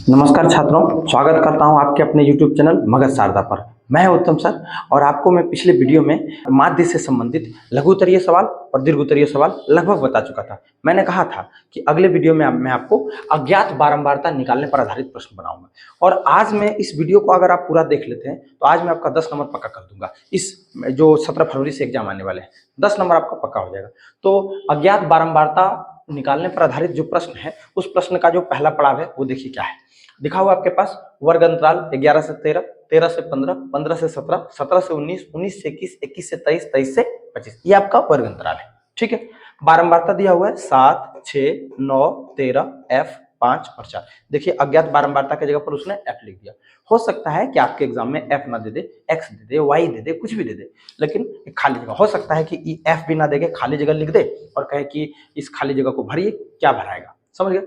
नमस्कार छात्रों, स्वागत करता हूं आपके अपने YouTube चैनल मगध शारदा पर। मैं उत्तम सर और आपको मैं पिछले वीडियो में माध्य से संबंधित लघु उत्तरीय सवाल और दीर्घ उत्तरीय सवाल लगभग बता चुका था। मैंने कहा था कि अगले वीडियो में मैं आपको अज्ञात बारंबारता निकालने पर आधारित प्रश्न बनाऊंगा और आज मैं इस वीडियो को अगर आप पूरा देख लेते हैं तो आज मैं आपका 10 नंबर पक्का कर दूंगा। इस जो 17 फरवरी से एग्जाम आने वाले हैं 10 नंबर आपका पक्का हो जाएगा। तो अज्ञात बारंबारता निकालने पर आधारित जो प्रश्न है उस प्रश्न का जो पहला पड़ाव है वो देखिए क्या है। दिखा हुआ आपके पास वर्ग अंतराल 11 से 13, 13 से 15, 15 से 17, 17 से 19, 19 से 21, 21 से 23, 23 से 25, ये आपका वर्ग अंतराल है। ठीक है, बारंबारता दिया हुआ है 7, 6, 9, 13, F 5 और 4। देखिए अज्ञात बारंबारता की जगह पर उसने F लिख दिया। हो सकता है कि आपके एग्जाम में F ना दे दे, X दे दे, Y दे दे, कुछ भी दे दे, लेकिन खाली जगह हो सकता है कि F भी ना देके खाली जगह लिख दे और कहे कि इस खाली जगह को भरिए, क्या भराएगा, समझ गए।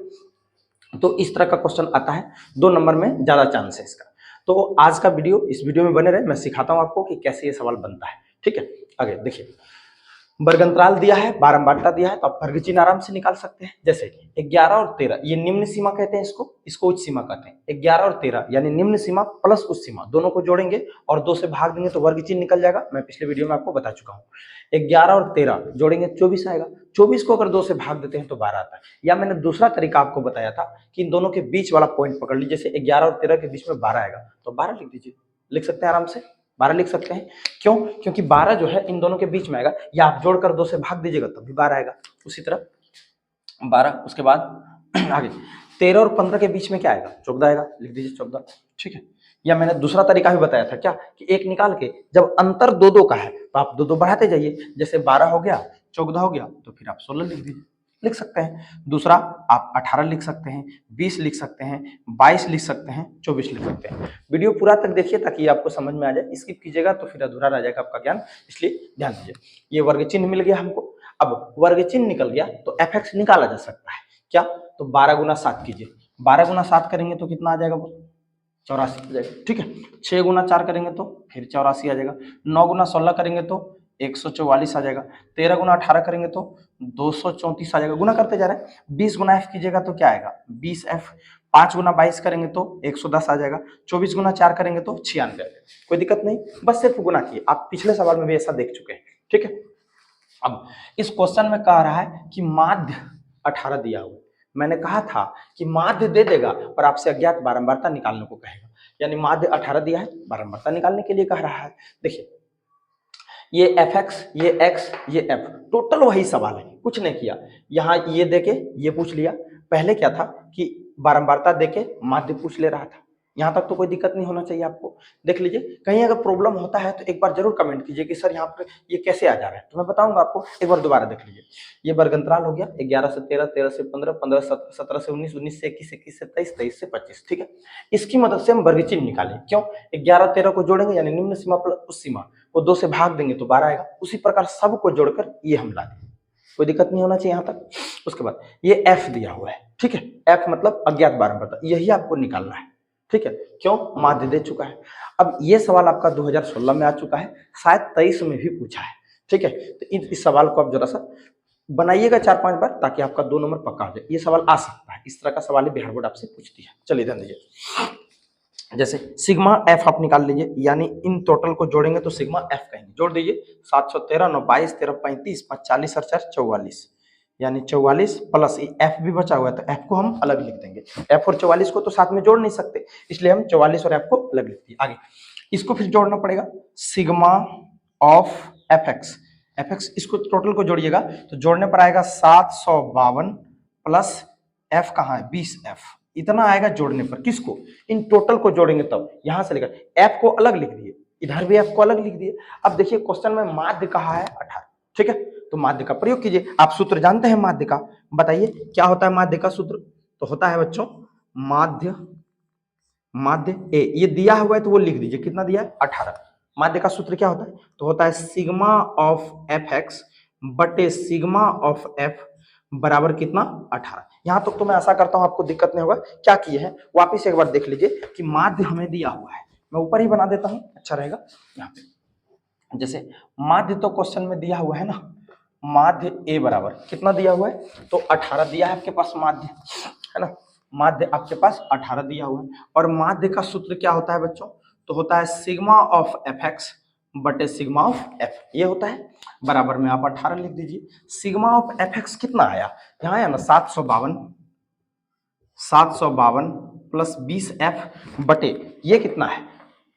तो इस तरह का क्वेश्चन आता है, 2 नंबर में ज्यादा चांस है इसका। तो आज का वीडियो, इस वीडियो में बने रहे, मैं सिखाता हूं आपको कि कैसे ये सवाल बनता है। ठीक है, आगे देखिए, वर्ग अंतराल दिया है, बारंबारता दिया है, तो आप वर्ग चिन्ह आराम से निकाल सकते हैं। जैसे 11 और 13, ये निम्न सीमा कहते हैं, इसको उच्च सीमा कहते हैं। 11 और 13 यानी निम्न सीमा प्लस उच्च सीमा, दोनों को जोड़ेंगे और 2 से भाग देंगे तो वर्ग चिन्ह निकल जाएगा। मैं पिछले वीडियो में आपको बता चुका हूँ। 11 और 13 जोड़ेंगे 24 आएगा। 24 को अगर 2 से भाग देते हैं तो 12 आता है। या मैंने दूसरा तरीका आपको बताया था कि इन दोनों के बीच वाला पॉइंट पकड़ लीजिए। जैसे 11 और 13 के बीच में 12 आएगा तो 12 लिख दीजिए, लिख सकते हैं आराम से, 12 लिख सकते हैं। क्यों? क्योंकि 12 जो है इन दोनों के बीच में आएगा, या आप जोड़कर 2 से भाग दीजिएगा तब भी 12 आएगा। उसी तरह 12, उसके बाद आगे 13 और 15 के बीच में क्या आएगा? 14 आएगा, लिख दीजिए 14। ठीक है, या मैंने दूसरा तरीका भी बताया था क्या, कि एक निकाल के जब अंतर 2-2 का है तो आप 2-2 बढ़ाते जाइए। जैसे 12 हो गया, 14 हो गया, तो फिर आप 16 लिख दीजिए, लिख सकते हैं। दूसरा आप 18 लिख सकते हैं, 20 लिख सकते हैं, 22 लिख सकते हैं, 24 लिख सकते हैं। वीडियो पूरा तक देखिए ताकि आपको समझ में आ जाए। स्किप कीजिएगा तो फिर अधूरा रह जाएगा आपका ज्ञान, इसलिए ध्यान दीजिए। ये वर्ग चिन्ह मिल गया हमको। अब वर्ग चिन्ह निकल गया तो fx निकाला जा सकता है। क्या? तो 12 गुना 7 कीजिए, 12 गुना 7 करेंगे तो कितना आ जाएगा? 84 आ जाएगा। ठीक है, 6 गुना 4 करेंगे तो फिर 84 आ जाएगा। 9 गुना 16 करेंगे तो 144 आ जाएगा। 13 गुना 18 करेंगे तो 234 आ जाएगा। गुना करते जा रहे हैं। 20 गुना f कीजिएगा तो क्या आएगा? 20f। 5 गुना 22 करेंगे तो 110 आ जाएगा। 24 गुना 4 करेंगे तो 96 आ जाएगा। कोई दिक्कत नहीं, बस सिर्फ गुना किए। आप पिछले सवाल में भी ऐसा देख चुके हैं। ठीक है, अब इस क्वेश्चन में कह रहा है कि माध्य 18 दिया हुआ है। मैंने कहा था कि माध्य दे देगा और आपसे अज्ञात बारंबारता निकालने को कहेगा। यानी माध्य 18 दिया है, बारंबारता निकालने के लिए कह रहा है। देखिए, ये fx, ये x, ये f, टोटल वही सवाल है, कुछ नहीं किया। यहाँ ये देके ये पूछ लिया। पहले क्या था कि बारंबारता देके माध्य पूछ ले रहा था। यहाँ तक तो कोई दिक्कत नहीं होना चाहिए आपको। देख लीजिए, कहीं अगर प्रॉब्लम होता है तो एक बार जरूर कमेंट कीजिए कि सर यहाँ पर ये कैसे आ जा रहा है, तो मैं बताऊंगा आपको। एक बार दोबारा देख लीजिए। ये वर्ग अंतराल हो गया 11 से 13, 13 से 15, 15 से 17 से 19, 19 से 21, 21 से 23, 23 से 25। ठीक है, इसकी मदद से हम वर्ग चिन्ह निकालें। क्यों? 11 13 को जोड़ेंगे यानी निम्न सीमा प्लस उच्च सीमा को 2 से भाग देंगे तो 12 आएगा। उसी प्रकार सबको जोड़कर ये हम ला देंगे, कोई दिक्कत नहीं होना चाहिए यहाँ तक। उसके बाद ये f दिया हुआ है। ठीक है, f मतलब अज्ञात बारंबारता, यही आपको निकालना है। ठीक है, क्यों? माध्य दे चुका है। अब ये सवाल आपका 2016 में आ चुका है, शायद 23 में भी पूछा है। ठीक है, तो इस सवाल को आप जरा सा बनाइएगा 4-5 बार ताकि आपका 2 नंबर पक्का हो जाए। ये सवाल आ सकता है, इस तरह का सवाल बिहार बोर्ड आपसे पूछती है। चलिए ध्यान दीजिए। जैसे सिग्मा एफ आप निकाल लीजिए, यानी इन टोटल को जोड़ेंगे तो सिग्मा एफ कहेंगे। जोड़ दीजिए, 713, 9, 22, 13, 35, 40 और 4, 44, यानी 44 प्लस एफ भी बचा हुआ है तो एफ को हम अलग लिख देंगे। एफ और 44 को तो साथ में जोड़ नहीं सकते, इसलिए हम 44 और एफ को अलग लिख दिए। आगे इसको फिर जोड़ना पड़ेगा, सिग्मा ऑफ एफ एक्स, इसको टोटल को जोड़िएगा तो जोड़ने पर आएगा 752 प्लस एफ कहाँ है? 20f, इतना आएगा जोड़ने पर। किसको? इन टोटल को जोड़ेंगे तब। यहां से लेकर f को अलग लिख दिए, इधर भी f को अलग लिख दिए। अब देखिए क्वेश्चन में माध्य कहा है 18। ठीक है, तो माध्य का प्रयोग कीजिए। आप सूत्र जानते हैं माध्य का, बताइए क्या होता है माध्य का सूत्र? तो होता है बच्चों माध्य ए, ये दिया हुआ है तो वो लिख दीजिए, कितना दिया है? 18। माध्य का सूत्र क्या होता है? तो होता है सिग्मा ऑफ एफ एक्स बटे सिग्मा ऑफ एफ बराबर कितना? 18। यहां तक तो मैं आशा करता हूं आपको दिक्कत नहीं होगा। क्या किए हैं वापिस एक बार देख लीजिए कि माध्य हमें दिया हुआ है। मैं ऊपर ही बना देता हूं, अच्छा रहेगा। यहाँ पे जैसे माध्य तो क्वेश्चन में दिया हुआ है ना, माध्य ए बराबर कितना दिया हुआ है? तो 18 दिया है आपके पास माध्य, है ना। माध्य आपके पास 18 दिया हुआ है, और माध्य का सूत्र क्या होता है बच्चों, तो होता है सिग्मा ऑफ एफ एक्स बटे सिग्मा ऑफ एफ, ये होता है। बराबर में आप 18 लिख दीजिए। सिग्मा ऑफ एफ एक्स कितना आया, यहाँ आया ना 752 प्लस 20 एफ बटे ये कितना है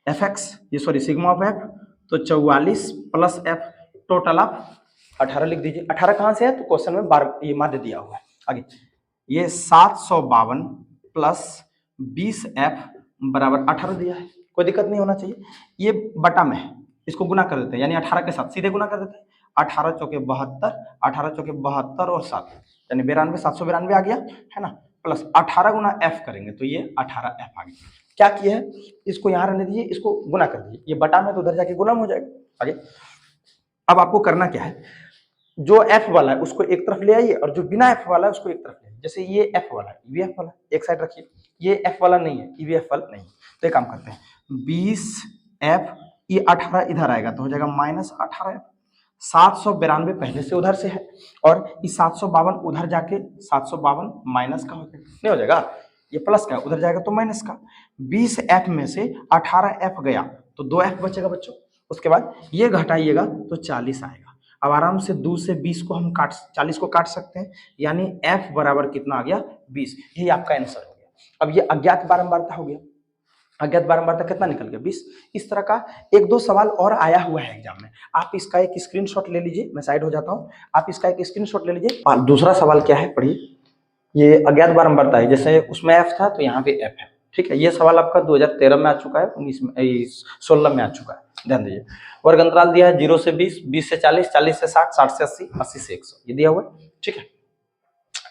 एफ एक्स, ये सॉरी सिग्मा ऑफ एफ, तो 44 प्लस एफ, टोटल आप 18 लिख दीजिए। 18 कहाँ से है, तो क्वेश्चन में बार ये माध्य दिया हुआ है। आगे ये 752 प्लस 20 एफ बराबर 18 दिया है, कोई दिक्कत नहीं होना चाहिए। ये बटा में है, इसको गुना कर देते हैं, यानी 18 के साथ सीधे गुना कर देते हैं। 18 चौके 72, 18 चौके 72 और 7 यानी 92, 792 आ गया है ना, प्लस 18 गुना एफ करेंगे तो ये 18 एफ आ गया। क्या किया है, इसको यहाँ रहने दीजिए, इसको गुना कर दीजिए, ये बटा में तो उधर जाके गुना हो जाएगा। आगे अब आपको करना क्या है, जो एफ वाला है उसको एक तरफ ले आइए और जो बिना एफ वाला है उसको एक तरफ ले आइए। जैसे ये एफ वाला है, ईवीएफ वाला एक साइड रखिए, ये एफ वाला नहीं है, ईवीएफ वाला नहीं, तो एक काम करते हैं 20 एफ, ये 18 इधर आएगा तो हो जाएगा -18 एफ। 792 पहले से उधर से है और ये 752 उधर जाके 752 माइनस का हो जाएगा, नहीं हो जाएगा, ये प्लस का उधर जाएगा तो माइनस का। 20 एफ में से 18 एफ गया तो 2 एफ बचेगा बच्चों। उसके बाद ये घटाइएगा तो 40 आएगा। अब आराम से 2 से 20 को हम 40 को काट सकते हैं, यानी f बराबर कितना आ गया 20, यही आपका आंसर हो गया। अब ये अज्ञात बारंबारता हो गया, अज्ञात बारंबारता कितना निकल गया 20। इस तरह का 1-2 सवाल और आया हुआ है एग्जाम में, आप इसका एक स्क्रीनशॉट ले लीजिए, मैं साइड हो जाता हूँ, आप इसका एक स्क्रीनशॉट ले लीजिए। और दूसरा सवाल क्या है पढ़िए, ये अज्ञात बारंबारता है, जैसे उसमें f था तो यहाँ पे f है, ठीक है। ये सवाल आपका 2013 में आ चुका है, 16 में आ चुका है, ध्यान दीजिए। वर्ग अंतराल दिया है 0 से 20, 20 से 40, 40 से 60, 60 से 80, 80 से 100, ये दिया हुआ है, ठीक है।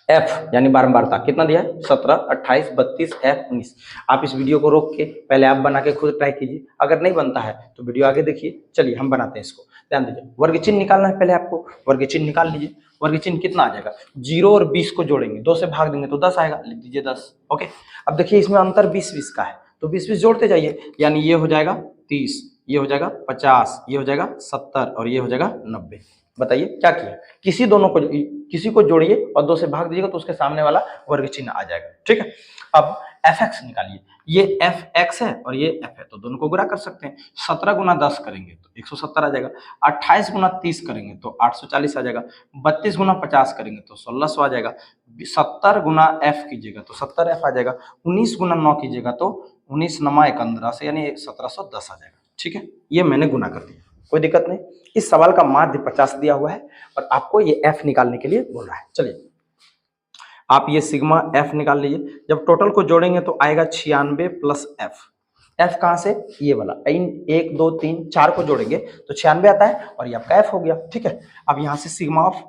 एफ यानी बारंबारता कितना दिया है 17, 28, 32, एफ 19। आप इस वीडियो को रोक के पहले आप बना के खुद ट्राई कीजिए, अगर नहीं बनता है तो वीडियो आगे देखिए। चलिए हम बनाते हैं इसको, ध्यान दीजिए। वर्ग चिन्ह निकालना है पहले आपको, वर्ग चिन्ह निकाल लीजिए। वर्ग चिन्ह कितना आ जाएगा, 0 और 20 को जोड़ेंगे, 2 से भाग देंगे तो 10 आएगा, लिख दीजिए 10। ओके, अब देखिए इसमें अंतर 20-20 का है तो 20-20 जोड़ते जाइए, यानी ये हो जाएगा 30, ये हो जाएगा 50, ये हो जाएगा 70 और ये हो जाएगा 90। बताइए क्या किया, किसी को जोड़िए और 2 से भाग दीजिएगा तो उसके सामने वाला वर्ग चिन्ह आ जाएगा, ठीक है। अब एफ एक्स निकालिए, ये एफ एक्स है और ये एफ है तो दोनों को गुणा कर सकते हैं। 17 गुना 10 करेंगे तो 170 आ जाएगा, 28 गुना 30 करेंगे तो 840 आ जाएगा, 32 गुना 50 करेंगे तो 1600 आ जाएगा, 70 गुना एफ कीजिएगा तो 70 एफ आ जाएगा, 19 गुना 9 कीजिएगा तो 19 नमा 15 से यानी 1710 आ जाएगा, ठीक है। ये मैंने गुना कर दिया, कोई दिक्कत नहीं। इस सवाल का माध्य 50 दिया हुआ है और आपको ये एफ निकालने के लिए बोल रहा है। चलिए आप ये सिग्मा एफ निकाल लीजिए, जब टोटल को जोड़ेंगे तो आएगा 96 प्लस एफ। एफ कहाँ से, ये वाला, इन 1 2 3 4 को जोड़ेंगे तो 96 आता है और ये आपका एफ हो गया, ठीक है। अब यहाँ से सिग्मा ऑफ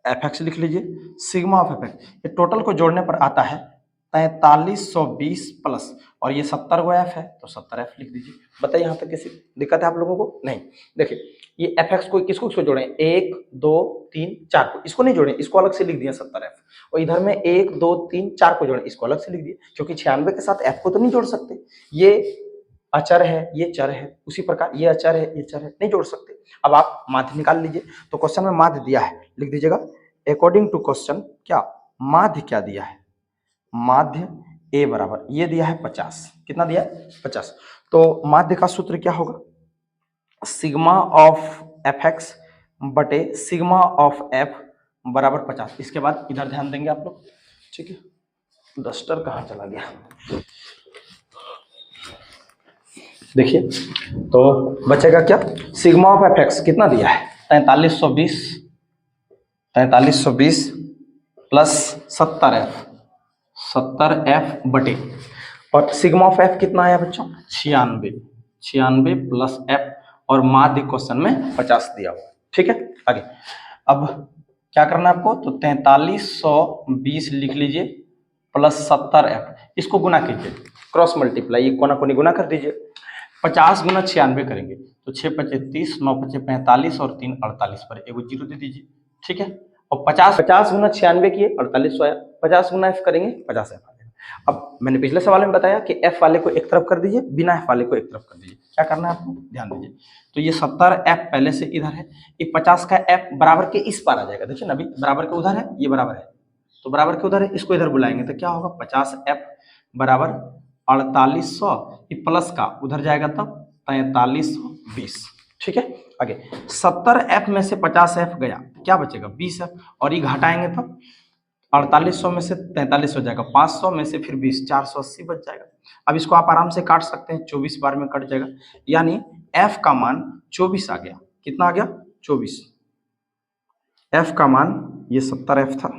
एफ एक्स लिख लीजिए, सिग्मा ऑफ एफ एक्स, ये टोटल को जोड़ने पर आता है 4320 प्लस और ये 70 को एफ है तो 70 एफ लिख दीजिए। बताइए यहाँ तक किसी दिक्कत है आप लोगों को, नहीं। देखिए ये एफ एक्स को किसको जोड़े, 1 2 3 4 को, इसको नहीं जोड़े, इसको अलग से लिख दिया 70 एफ, और इधर में 1 2 3 4 को जोड़े, इसको अलग से लिख दिए, क्योंकि 96 के साथ एफ को तो नहीं जोड़ सकते, ये अचर है ये चर है, उसी प्रकार ये अचर है ये चर है, नहीं जोड़ सकते। अब आप माध्य निकाल लीजिए, तो क्वेश्चन में माध्य दिया है, लिख दीजिएगा अकॉर्डिंग टू क्वेश्चन, क्या माध्य क्या दिया है, माध्य ए बराबर ये दिया है 50, कितना दिया है 50, तो माध्य का सूत्र क्या होगा, सिग्मा ऑफ एफ एक्स बटे सिग्मा ऑफ एफ बराबर 50। इसके बाद इधर ध्यान देंगे आप लोग, ठीक है। डस्टर कहाँ चला गया, देखिए तो बचेगा क्या, सिग्मा ऑफ एफ एक्स कितना दिया है 4320 प्लस 70 एफ बटे, और सिग्मा ऑफ एफ कितना आया बच्चों 96 प्लस एफ, और माध्य क्वेश्चन में 50 दिया हुआ, ठीक है। आगे अब क्या करना है आपको, तो 4320 लिख लीजिए प्लस 70 एफ, इसको गुना कीजिए, क्रॉस मल्टीप्लाई, ये कोना कोनी गुना कर दीजिए। 50 गुना 96 करेंगे तो 6 5 30, 9 5 45 और 3 48 पर एगो जीरो दे दीजिए, ठीक है। और 50 गुना 96 किए 48 आया, 50 गुना एफ करेंगे 50 एफ आ जाएगा। अब मैंने पिछले सवाल में बताया कि एफ वाले को एक तरफ कर दीजिए, बिना एफ वाले को एक तरफ कर दीजिए। क्या करना है आपको, ध्यान दीजिए, तो ये 70 एफ पहले से इधर है, ये 50 का एफ बराबर के इस पार आ जाएगा, देखिए ना, अभी बराबर के उधर है, ये बराबर है, तो बराबर के उधर है, इसको इधर बुलाएंगे तो क्या होगा 50f बराबर 4800, प्लस का उधर जाएगा तब 4320। ठीक है, आगे 70f में से 50f गया, क्या बचेगा 20f, और ये घटाएंगे तब 4800 में से 43 हो जाएगा, 500 में से फिर 20, 480 बच जाएगा। अब इसको आप आराम से काट सकते हैं, 24 बार में कट जाएगा, यानी f का मान 24 आ गया। कितना आ गया 24। f का मान ये 70f था,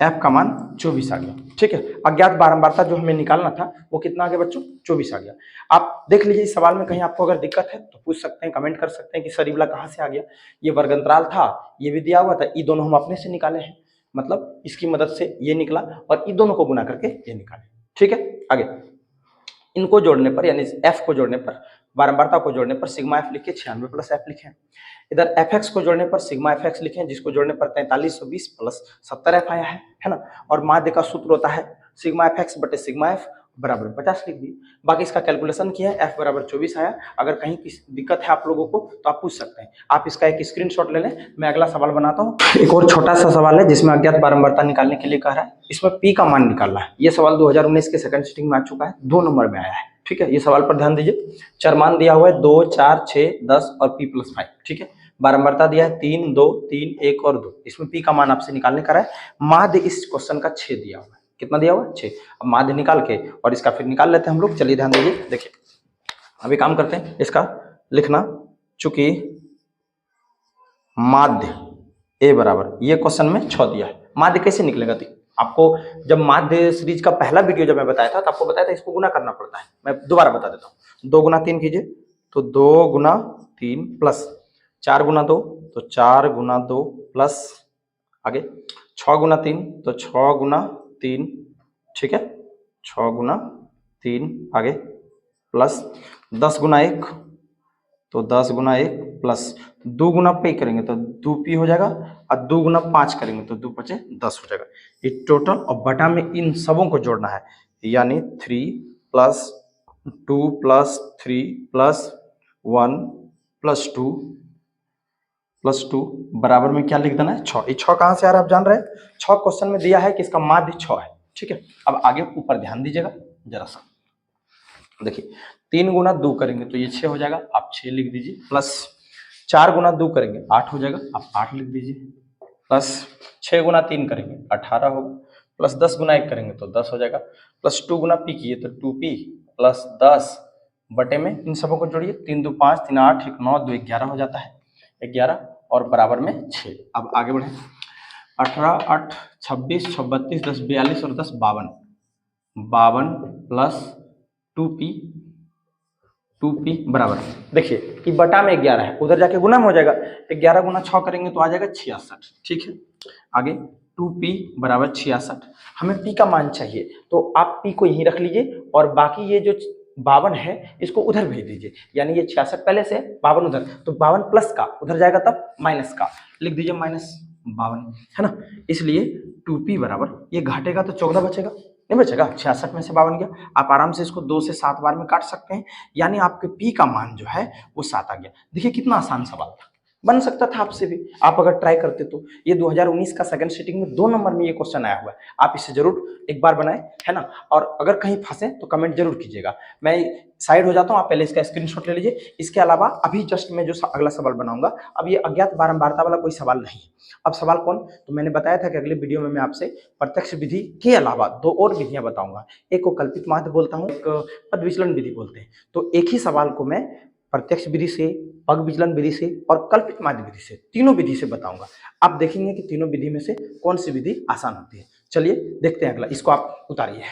f का मान 24 आ गया। ठीक है, अज्ञात बारंबारता जो हमें निकालना था वो कितना आ गया बच्चों 24 आ गया। आप देख लीजिए इस सवाल में कहीं आपको अगर दिक्कत है तो पूछ सकते हैं, कमेंट कर सकते हैं कि सर ये वाला कहाँ से आ गया। ये वर्गंतराल था, ये भी दिया हुआ था, ये दोनों हम अपने से निकाले हैं, मतलब इसकी मदद से ये निकला और इन दोनों को गुना करके ये निकाले। ठीक है, आगे इनको जोड़ने पर यानी f को जोड़ने पर, बारंबारता को जोड़ने पर सिग्मा f लिखे 96 प्लस f लिखे। इधर fx को जोड़ने पर सिग्मा fx लिखे, जिसको जोड़ने पर 4320 प्लस 70f आया है ना। और माध्य का सूत्र होता है सिग्मा fx बटे सिग्मा f बराबर 50 लिख दिए। बाकी इसका कैलकुलेशन किया है, f बराबर 24 आया। अगर कहीं की दिक्कत है आप लोगों को तो आप पूछ सकते हैं, आप इसका एक स्क्रीनशॉट ले लें। मैं अगला सवाल बनाता हूँ। एक और छोटा सा सवाल है जिसमें अज्ञात बारंबारता निकालने के लिए कह रहा है, इसमें p का मान निकालना है। ये सवाल 2019 के सेकंड सिटिंग में आ चुका है, 2 नंबर में आया है। ठीक है, ये सवाल पर ध्यान दीजिए। चरमान दिया हुआ है 2, 4, 6, 10 और p+5। ठीक है, बारंबारता दिया है 3, 2, 3, 1 और 2। इसमें p का मान आपसे निकालने का है। माध्य इस क्वेश्चन का 6 दिया हुआ है। कितना दिया हुआ है 6। अब माध्य निकाल के और इसका फिर निकाल लेते हैं हम लोग। चलिए ध्यान दीजिए, देखिए अभी काम करते हैं इसका लिखना। चूंकि माध्य a बराबर, ये क्वेश्चन में 6 दिया है, माध्य कैसे निकलेगा। आपको जब माध्य सीरीज का पहला वीडियो जब मैं बताया था तो आपको बताया था इसको गुना करना पड़ता है। मैं दोबारा बता देता हूँ। 2 गुना 3 कीजिए तो 2 गुना 3 प्लस 4 गुना 2 तो 4 गुना 2 प्लस आगे 6 गुना 3 तो 6 गुना 3। ठीक है, 6 गुना 3 आगे प्लस 10 गुना 1 तो 10 गुना 1 प्लस 2 गुना पे करेंगे तो 2p हो जाएगा और 2 गुना 5 करेंगे तो 2 5 10 हो जाएगा। ये टोटल और बटा में इन सबों को जोड़ना है, यानी 3 plus 2 plus 3 plus 1 plus 2 plus 2 बराबर में क्या लिख देना है 6। ये 6 कहाँ से आ रहा है आप जान रहे हैं, 6 क्वेश्चन में दिया है कि इसका माध्य 6 है। ठीक है, अब आगे ऊपर ध्यान दीजिएगा जरा सा, देखिए 3 गुना 2 करेंगे तो ये 6 हो जाएगा, आप 6 लिख दीजिए। प्लस 4 गुना 2 करेंगे 8 हो जाएगा, आप 8 लिख दीजिए। प्लस 6 गुना 3 करेंगे 18 होगा। प्लस 10 गुना 1 करेंगे तो 10 हो जाएगा। प्लस 2 गुना p किए तो 2p प्लस 10 बटे में इन सबों को जोड़िए, 3 2 5 3 8 1 9 2 11 हो जाता है, 11 और बराबर में 6। अब आगे बढ़े, 18 8 26 6 32 10 42 और 10 52, 52 प्लस 2p बराबर, देखिए कि बटा में 11 है, उधर जाके गुना में हो जाएगा। 11 गुना 6 करेंगे तो आ जाएगा 66। ठीक है, आगे 2p बराबर 66। हमें p का मान चाहिए तो आप p को यहीं रख लीजिए और बाकी ये जो 52 है इसको उधर भेज दीजिए, यानी ये 66 पहले से 52 उधर, तो 52 प्लस का उधर जाएगा तब माइनस का, लिख दीजिए -52 है ना। इसलिए 2p बराबर, ये घटेगा तो 14 बचेगा, नहीं बचेगा, 66 में से 52 गया। आप आराम से इसको 2 से 7 बार में काट सकते हैं, यानी आपके p का मान जो है वो 7 आ गया। देखिए कितना आसान सवाल था, बन सकता था आपसे भी, आप अगर ट्राई करते तो। ये 2019 का सेकंड सिटिंग में 2 नंबर में ये क्वेश्चन आया हुआ है, आप इसे जरूर एक बार बनाएं है ना। और अगर कहीं फंसे तो कमेंट जरूर कीजिएगा, मैं साइड हो जाता हूँ, आप पहले इसका स्क्रीनशॉट ले लीजिए। इसके अलावा अभी जस्ट मैं जो अगला सवाल बनाऊंगा, अब ये अज्ञात बारंबारता वाला कोई सवाल नहीं है। अब सवाल कौन, तो मैंने बताया था कि अगले वीडियो में मैं आपसे प्रत्यक्ष विधि के अलावा 2 और विधियां बताऊंगा। एक को कल्पित माध्य बोलता हूँ, एक पद विचलन विधि बोलते हैं। तो एक ही सवाल को मैं प्रत्यक्ष विधि से, पग विचलन विधि से और कल्पित माध्य विधि से, तीनों विधि से बताऊंगा। आप देखेंगे कि तीनों विधि में से कौन सी विधि आसान होती है। चलिए देखते हैं अगला, इसको आप उतारिए।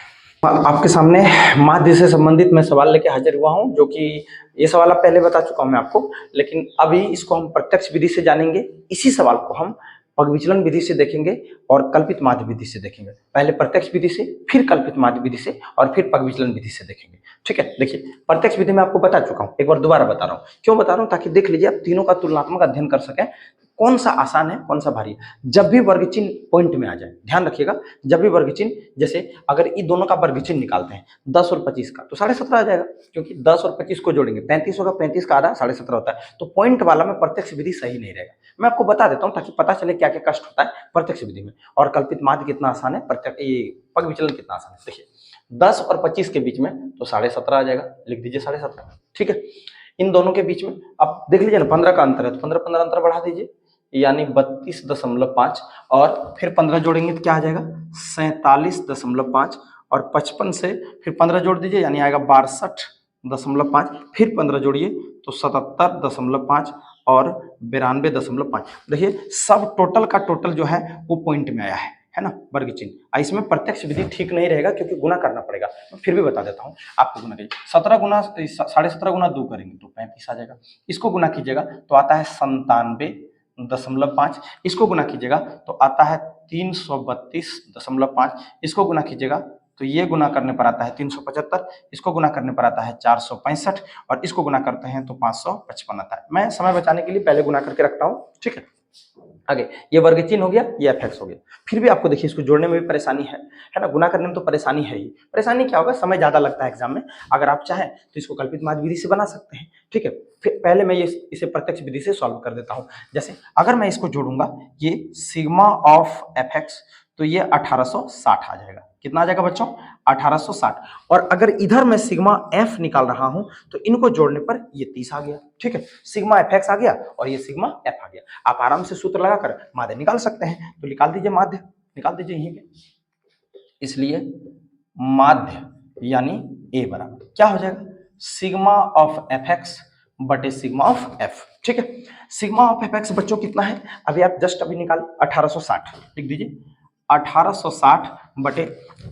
आपके सामने माध्य से संबंधित मैं सवाल लेके हाजिर हुआ हूं, जो कि ये सवाल आप पहले बता चुका हूं मैं आपको, लेकिन अभी इसको हम प्रत्यक्ष विधि से जानेंगे। इसी सवाल को हम पग विचलन विधि से देखेंगे और कल्पित माध्य विधि से देखेंगे। पहले प्रत्यक्ष विधि से, फिर कल्पित माध्य विधि से और फिर पग विचलन विधि से देखेंगे। ठीक है, देखिए प्रत्यक्ष विधि में आपको बता चुका हूँ, एक बार दोबारा बता रहा हूँ। क्यों बता रहा हूँ, ताकि देख लीजिए आप तीनों का तुलनात्मक अध्ययन कर सकें, कौन सा आसान है कौन सा भारी है। जब भी वर्ग चिन्ह पॉइंट में आ जाए, ध्यान रखिएगा, जब भी वर्ग चिन्ह, जैसे अगर इन दोनों का वर्ग चिन्ह निकालते हैं 10 और 25 का, तो 17.5 आ जाएगा, क्योंकि 10 और 25 को जोड़ेंगे 35 होगा, 35 का आधा 17.5 होता है। तो पॉइंट वाला में प्रत्यक्ष विधि सही नहीं रहेगा। मैं आपको बता देता हूँ ताकि पता चले क्या क्या कष्ट होता है प्रत्यक्ष विधि में, और कल्पित माध्य कितना आसान है, प्रत्यक्ष ये पग विचलन कितना आसान है। देखिए 10 और 25 के बीच में तो 17.5 आ जाएगा, लिख दीजिए 17.5, ठीक है। इन दोनों के बीच में अब देख लीजिए ना, 15 का अंतर है, तो 15 अंतर बढ़ा दीजिए, यानी 32.5, और फिर 15 जोड़ेंगे तो क्या आ जाएगा 47.5, और 55 से फिर 15 जोड़ दीजिए, यानी आएगा 62.5, फिर 15 जोड़िए तो 77.5 और 92.5। देखिए सब टोटल का टोटल जो है वो पॉइंट में आया है ना, वर्ग चिन्ह। इसमें प्रत्यक्ष विधि ठीक नहीं रहेगा क्योंकि गुना करना पड़ेगा, फिर भी बता देता हूँ आपको गुना कीजिए। 17 गुना 17.5 गुना 2 करेंगे तो 35 आ जाएगा। इसको गुना कीजिएगा तो आता है 97.5, इसको गुना कीजिएगा तो आता है 332.5, इसको गुना कीजिएगा तो ये गुना करने पर आता है 375, इसको गुना करने पर आता है 465, और इसको गुना करते हैं तो 555 आता है। मैं समय बचाने के लिए पहले गुना करके रखता हूँ, ठीक है। आगे ये वर्ग चिन्ह हो गया, ये एफएक्स हो गया। फिर भी आपको देखिए इसको जोड़ने में भी परेशानी है ना, गुना करने में तो परेशानी है ही। परेशानी क्या होगा, समय ज्यादा लगता है एग्जाम में। अगर आप चाहें तो इसको कल्पित माध्य विधि से बना सकते हैं, ठीक है। फिर पहले मैं इसे प्रत्यक्ष विधि से सॉल्व कर देता हूं। जैसे अगर मैं इसको जोड़ूंगा, ये सिग्मा ऑफ एफएक्स, तो ये 1860 आ जाएगा। कितना आ जाएगा बच्चों 1860। और अगर इधर मैं सिग्मा एफ निकाल रहा हूं तो इनको जोड़ने पर ये 30 आ गया, ठीक है। सिग्मा एफ एक्स आ गया और ये सिग्मा एफ आ गया। आप आराम से सूत्र लगाकर माध्य निकाल सकते हैं, तो निकाल दीजिए माध्य, निकाल दीजिए यहीं पे। इसलिए माध्य यानी ए बराबर क्या हो जाएगा, सिग्मा ऑफ एफ एक्स बटे सिग्मा ऑफ एफ, ठीक है। सिग्मा ऑफ एफ एक्स बच्चों कितना है, अभी आप जस्ट अभी निकाल 1860 लिख दीजिए। 1860 बटे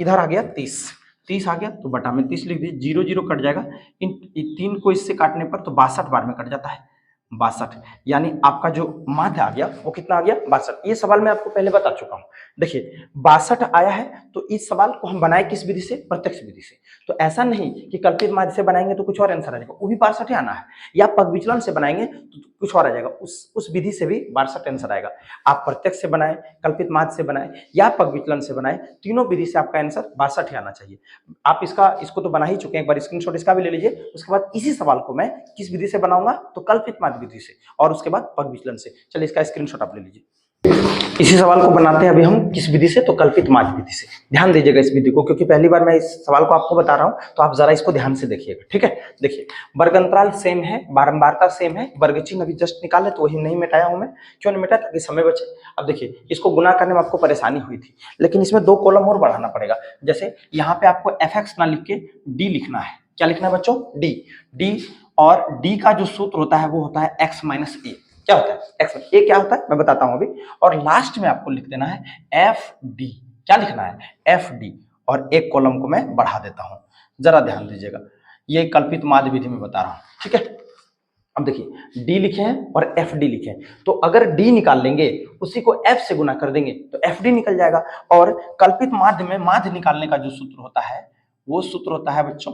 इधर आ गया 30 आ गया तो बटा में 30 लिख दीजिए। 0 0 कट जाएगा, इन 3 को इससे काटने पर तो 62 बार में कट जाता है, 62, यानी आपका जो माध्य आ गया वो कितना आ गया 62। ये सवाल मैं आपको पहले बता चुका हूं। देखिए 62 आया है तो इस सवाल को हम बनाए किस विधि से, प्रत्यक्ष विधि से। तो ऐसा नहीं कि कल्पित माध्य से बनाएंगे तो कुछ और आंसर आ जाएगा, वो भी 62 आना है, या पग विचलन से बनाएंगे तो कुछ और आ जाएगा, उस विधि से भी 62 आंसर आएगा। आप प्रत्यक्ष से बनाए, कल्पित माध्य से बनाए या पग विचलन से बनाए, तीनों विधि से आपका आंसर 62 आना चाहिए। आप इसको तो बना ही चुके हैं, एक बार स्क्रीनशॉट इसका भी ले लीजिए। उसके बाद इसी सवाल को मैं किस विधि से बनाऊंगा, तो कल्पित माध्य विधि से, और उसके बाद पग विचलन से। चलिए इसका स्क्रीनशॉट आप ले लीजिए। इसी सवाल को बनाते हैं अभी हम किस विधि से, तो कल्पित माध्य विधि से। ध्यान दीजिएगा इस विधि को, क्योंकि पहली बार मैं इस सवाल को आपको बता रहा हूं, तो आप जरा इसको ध्यान से देखिएगा, ठीक है। देखिए वर्ग अंतराल सेम है, बारंबारता सेम है, वर्ग चिन्ह अभी जस्ट निकाले तो वही नहीं मिटाया हूं मैं। क्यों नहीं मिटाया, ताकि समय बचे। अब देखिए इसको गुना करने में आपको परेशानी हुई थी, लेकिन इसमें 2 कॉलम और बढ़ाना पड़ेगा। जैसे यहाँ पे आपको एफ एक्स ना लिख के डी लिखना है। क्या लिखना है बच्चों, डी, और डी का जो सूत्र होता है वो होता है एक्स माइनस ए। क्या होता है एक्स, ए क्या होता है मैं बताता हूं अभी। और लास्ट में आपको लिख देना है एफ डी। क्या लिखना है, एफ डी, और एक कॉलम को मैं बढ़ा देता हूं, जरा ध्यान दीजिएगा। ये कल्पित माध्य विधि में बता रहा हूं, ठीक है। अब देखिए डी लिखे हैं और एफ डी लिखे हैं, तो अगर डी निकाल लेंगे उसी को एफ से गुना कर देंगे तो एफ डी निकल जाएगा। और कल्पित माध्य में माध्य निकालने का जो सूत्र होता है वो सूत्र होता है बच्चों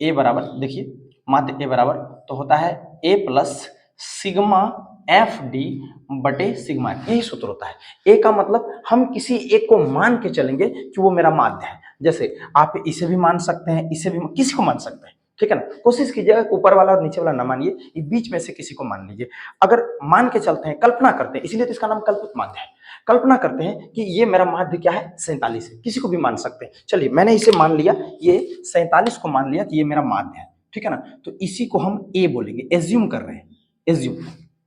ए बराबर, देखिए माध्य ए बराबर तो होता है a plus sigma f d बटे सिग्मा एफ। यही सूत्र होता है। ए का मतलब हम किसी एक को मान के चलेंगे कि वो मेरा माध्य है। जैसे आप इसे भी मान सकते हैं, इसे भी, किसी को मान सकते हैं, ठीक है ना। कोशिश कीजिएगा ऊपर वाला और नीचे वाला ना मानिए, ये बीच में से किसी को मान लीजिए। अगर मान के चलते हैं, कल्पना करते हैं, इसलिए तो इसका नाम कल्पित माध्य है। कल्पना करते हैं कि ये मेरा माध्य क्या है 47 है, किसी को भी मान सकते हैं। चलिए मैंने इसे मान लिया, ये 47 को मान लिया कि ये मेरा माध्य है, ठीक है ना। तो इसी को हम ए बोलेंगे, एज्यूम कर रहे हैं, एज्यूम,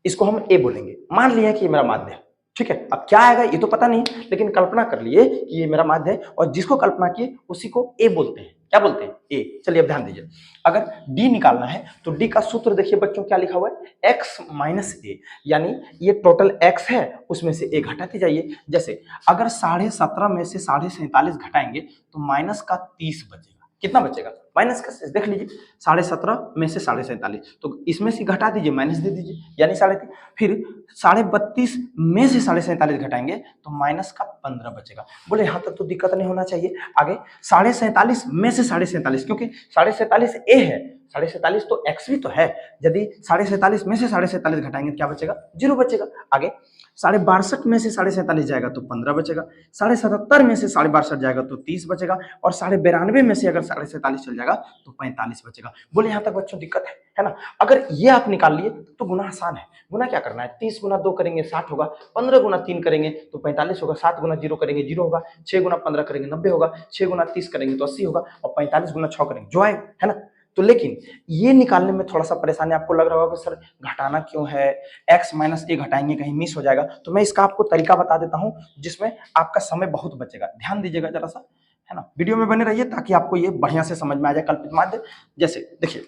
इसको हम ए बोलेंगे। मान लिया कि ये मेरा माध्य है, ठीक है। अब क्या आएगा ये तो पता नहीं, लेकिन कल्पना कर लिए कि ये मेरा माध्य है, और जिसको कल्पना किए उसी को ए बोलते हैं। क्या बोलते हैं, ए। चलिए अब ध्यान दीजिए, अगर डी निकालना है तो डी का सूत्र देखिए बच्चों क्या लिखा हुआ है, एक्स माइनस ए, यानी ये टोटल एक्स है, उसमें से ए घटाते जाइए। जैसे अगर 17.5 में से 47.5 घटाएंगे तो माइनस का 30 बचेगा। कितना बचेगा, माइनस का, देख लीजिए 17.5 में से 47.5, तो इसमें से घटा दीजिए, माइनस दे दीजिए, यानी 3.5। फिर 32.5 में से 47.5 घटाएंगे तो माइनस का 15 बचेगा। बोले यहाँ तक तो दिक्कत नहीं होना चाहिए। आगे 47.5 में से 47.5, क्योंकि 47.5 ए है 47.5 तो x भी तो है। यदि 47.5 में से 47.5 घटाएंगे तो क्या बचेगा? 0 बचेगा। आगे 62.5 में से 47.5 जाएगा तो 15 बचेगा, 77.5 में से 62.5 जाएगा तो 30 बचेगा, और 92.5 में से अगर 47.5 चल जाएगा तो 45 बचेगा। बोले यहाँ तक बच्चों दिक्कत है ना? अगर ये आप निकाल लिए तो गुना आसान है। गुना क्या करना है? 30 गुना 2 करेंगे 60 होगा, 15 गुना 3 करेंगे तो 45 होगा, 7 गुना 0 करेंगे 0 होगा, 6 गुना 15 करेंगे 90 होगा, 6 गुना 30 करेंगे तो 80 होगा, और 45 गुना 6 करेंगे जो आएगा, है ना? तो लेकिन ये निकालने में थोड़ा सा परेशानी आपको लग रहा होगा कि सर घटाना क्यों है, x माइनस ए घटाएंगे कहीं मिस हो जाएगा। तो मैं इसका आपको तरीका बता देता हूं जिसमें आपका समय बहुत बचेगा। ध्यान दीजिएगा जरा सा, है ना? वीडियो में बने रहिए ताकि आपको ये बढ़िया से समझ में आ जाए कल्पित माध्य। जैसे देखिए,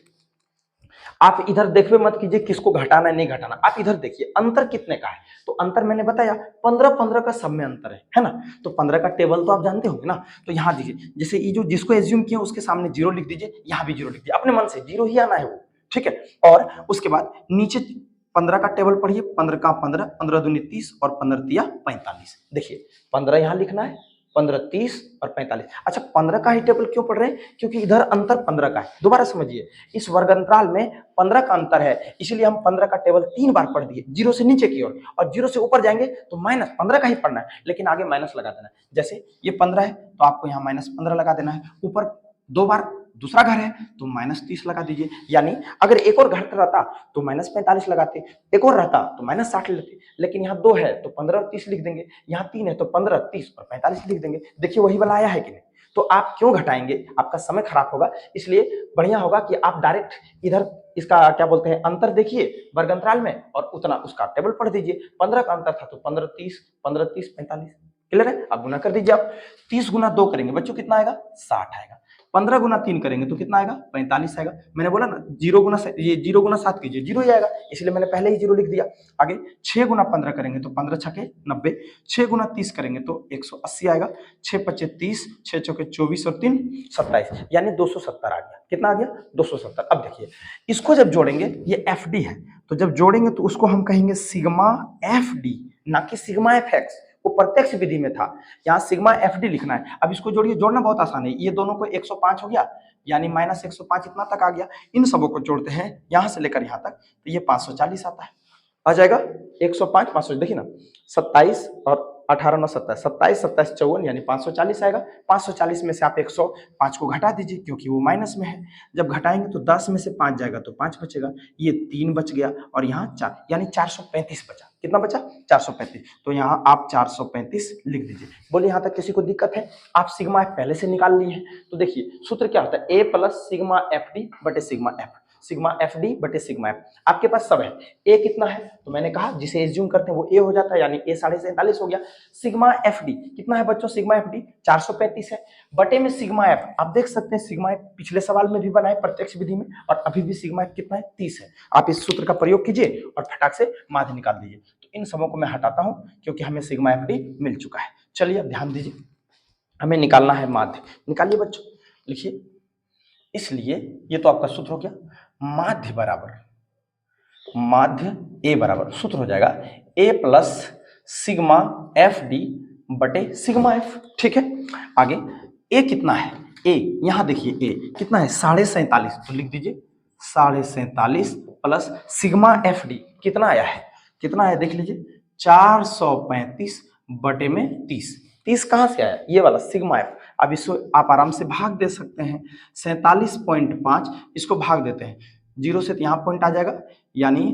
आप इधर देखिए मत कीजिए किसको घटाना है नहीं घटाना, आप इधर देखिए अंतर कितने का है। तो अंतर मैंने बताया 15 का सब में अंतर है ना? तो 15 का टेबल तो आप जानते होंगे ना? तो यहाँ दीजिए, जैसे ये जो जिसको एज्यूम किया उसके सामने 0 लिख दीजिए, यहाँ भी 0 लिख दीजिए, अपने मन से 0 ही आना है वो, ठीक है? और उसके बाद नीचे 15 का टेबल पढ़िए, 15 का 15, 15 दूनी 30 और 15 तिया 45। देखिए 15 यहाँ लिखना है, 15 30 और 45। अच्छा 15 का ही टेबल क्यों पढ़ रहे हैं? क्योंकि इधर अंतर 15 का है। दोबारा समझिए, इस वर्ग अंतराल में 15 का अंतर है, इसलिए हम 15 का टेबल 3 बार पढ़ दिए, 0 से नीचे की ओर, और 0 से ऊपर जाएंगे तो माइनस 15 का ही पढ़ना है, लेकिन आगे माइनस लगा देना है। जैसे ये 15 है तो आपको यहाँ माइनस 15 लगा देना है, ऊपर 2 बार दूसरा घर है तो माइनस 30 लगा दीजिए। यानी अगर एक और घर रहता तो माइनस 45 लगाते, एक और रहता तो माइनस 60 लेते, लेकिन यहाँ 2 है तो 15 और 30 लिख देंगे, यहाँ 3 है तो 15 30 और 45 लिख देंगे। देखिए वही वाला आया है कि नहीं? तो आप क्यों घटाएंगे? आपका समय खराब होगा, इसलिए बढ़िया होगा कि आप डायरेक्ट इधर इसका क्या बोलते हैं अंतर देखिए वर्ग अंतराल में, और उतना उसका टेबल पढ़ दीजिए। 15 का अंतर था तो 15 30 45। क्लियर है? अब गुना कर दीजिए आप, 30 गुना 2 करेंगे बच्चों कितना आएगा? 60 आएगा। 15 गुना 3 करेंगे तो कितना आएगा? 45 आएगा। मैंने बोला ना 0 गुना 7 कीजिए 0 ही आएगा, इसलिए मैंने पहले ही 0 लिख दिया। आगे 6 गुना 15 करेंगे तो 15 छके 90, 6 गुना 30 करेंगे तो 180 आएगा, 6 पच्चे 30, 6 चौके 24 और 3 27, यानी 270 आ गया। कितना आ गया? 270। अब देखिए इसको जब जोड़ेंगे, ये एफ डी है, तो जब जोड़ेंगे तो उसको हम कहेंगे सिग्मा एफ डी, ना कि सिग्मा एफ एक्स। वो प्रत्यक्ष विधि में था, यहाँ सिग्मा एफ डी लिखना है। अब इसको जोड़िए, जोड़ना बहुत आसान है। ये दोनों को 105 हो गया, यानी माइनस 105 इतना तक आ गया। इन सबों को जोड़ते हैं यहाँ से लेकर यहाँ तक, तो ये 540 आता है, आ जाएगा 105 500। देखिए ना 27 और 18 9 27, 27 27 54 यानी 540 आएगा। 540 में से आप 105 को घटा दीजिए क्योंकि वो माइनस में है। जब घटाएंगे तो 10 में से 5 जाएगा तो 5 बचेगा, ये 3 बच गया और यहाँ 4, यानी 435 बचा। कितना बचा? 435। तो यहाँ आप 435 लिख दीजिए। बोले यहाँ तक किसी को दिक्कत है? आप सिग्मा एफ पहले से निकाल लिए हैं, तो देखिए सूत्र क्या होता है? A plus sigma f d बटे sigma F, sigma f d बटे सिग्मा एफ। आपके पास सब है। ए कितना है? तो मैंने कहा जिसे एज्यूम करते हैं वो ए हो जाता है, यानी ए 47.5 हो गया। सिग्मा एफ डी कितना है बच्चों? सिग्मा एफ डी 435 है, बटे में सिग्मा एफ। आप देख सकते हैं सिग्मा एफ पिछले सवाल में भी बना है प्रत्यक्ष विधि में, और अभी भी सिग्मा एफ कितना है? 30 है। आप इस सूत्र का प्रयोग कीजिए और फटाक से माध्य निकाल दीजिए। तो इन सबों को मैं हटाता हूं क्योंकि हमें सिग्मा एफ डी मिल चुका है। चलिए अब ध्यान दीजिए, हमें निकालना है माध्य। निकालिए बच्चों, लिखिए। इसलिए ये तो आपका सूत्र हो गया, माध्य बराबर, माध्य ए बराबर सूत्र हो जाएगा ए प्लस सिग्मा एफ डी बटे सिग्मा एफ। ठीक है, आगे ए कितना है? ए यहां देखिए ए कितना है? 47.5, तो लिख दीजिए 47.5 प्लस सिग्मा एफ डी कितना आया है? कितना है देख लीजिए, 435 बटे में 30। 30 कहां से आया? ये वाला सिग्मा एफ। अब इसको आप आराम से भाग दे सकते हैं, 47.5 इसको भाग देते हैं, 0 से यहाँ पॉइंट आ जाएगा, यानी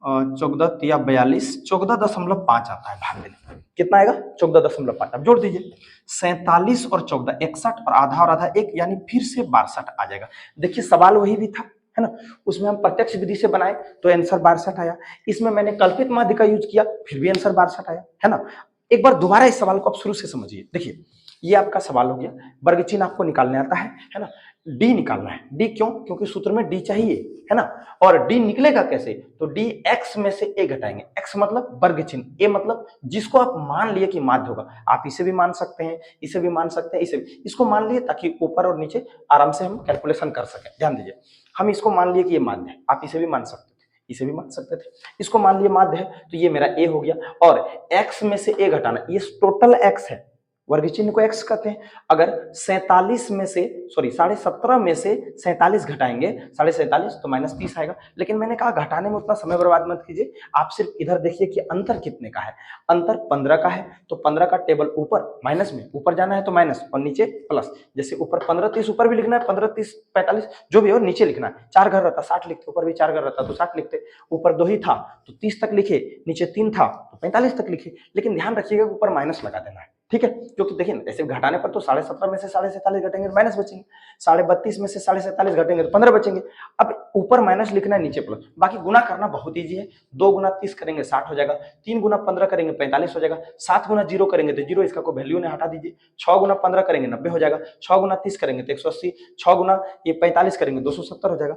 14 या 42, 14.5 आता है भाग देने। कितना आएगा? 14.5। अब जोड़ दीजिए 47 और 14 61 और आधा 1, यानी फिर से 62 आ जाएगा। देखिए सवाल वही भी था, है ना? उसमें हम प्रत्यक्ष विधि से बनाए तो आंसर 62 आया। इसमें मैंने कल्पित माध्य का यूज किया, फिर भी आंसर 62 आया, है ना? एक बार दोबारा इस सवाल को आप शुरू से समझिए। देखिए ये आपका सवाल हो गया, वर्ग चिन्ह आपको निकालने आता है ना? डी निकालना है। डी क्यों? क्योंकि सूत्र में डी चाहिए, है ना? और डी निकलेगा कैसे? तो डी एक्स में से ए घटाएंगे। एक्स मतलब वर्ग चिन्ह, ए मतलब जिसको आप मान लिए कि माध्य होगा। आप इसे भी मान सकते हैं, इसे भी मान सकते हैं, इसे भी। इसको मान लिए ताकि ऊपर और नीचे आराम से हम कैलकुलेशन कर सकें। ध्यान दीजिए, हम इसको मान लिए कि ये माध्य है, आप इसे भी मान सकते थे, इसे भी मान सकते थे। इसको मान लिए माध्य है, तो ये मेरा ए हो गया। और एक्स में से ए घटाना, ये टोटल एक्स है, वर्ग चिन्ह को x कहते हैं। अगर 47 में से 17.5 में से 47 घटाएंगे 47.5 तो -30 आएगा। लेकिन मैंने कहा घटाने में उतना समय बर्बाद मत कीजिए, आप सिर्फ इधर देखिए कि अंतर कितने का है। अंतर 15 का है, तो 15 का टेबल ऊपर माइनस में, ऊपर जाना है तो माइनस और नीचे प्लस। जैसे ऊपर 15 30 ऊपर भी लिखना है, 15 30 45 जो भी हो नीचे लिखना है। 4 घर रहता 60 लिखते, ऊपर भी 4 घर रहता तो 60 लिखते। ऊपर 2 ही था तो 30 तक लिखे, नीचे 3 था तो 45 तक लिखे। लेकिन ध्यान रखिएगा ऊपर माइनस लगा देना है, ठीक है, क्योंकि देखिए ना ऐसे घटाने पर तो 17.5 में से 47.5 घटेंगे तो माइनस बचेंगे, 32.5 में से 47.5 घटेंगे तो 15 बचेंगे। अब ऊपर माइनस लिखना है, नीचे प्लस। बाकी गुना करना बहुत ईजी है। 2 गुना 30 करेंगे 60 हो जाएगा, 3 गुना 15 करेंगे 45 हो जाएगा, 7 गुना 0 करेंगे तो 0, इसका कोई वैल्यू नहीं, हटा दीजिए। 6 गुना 15 करेंगे 90 हो जाएगा, 6 गुना 30 करेंगे तो 180, 6 गुना ये 45 करेंगे 270 हो जाएगा।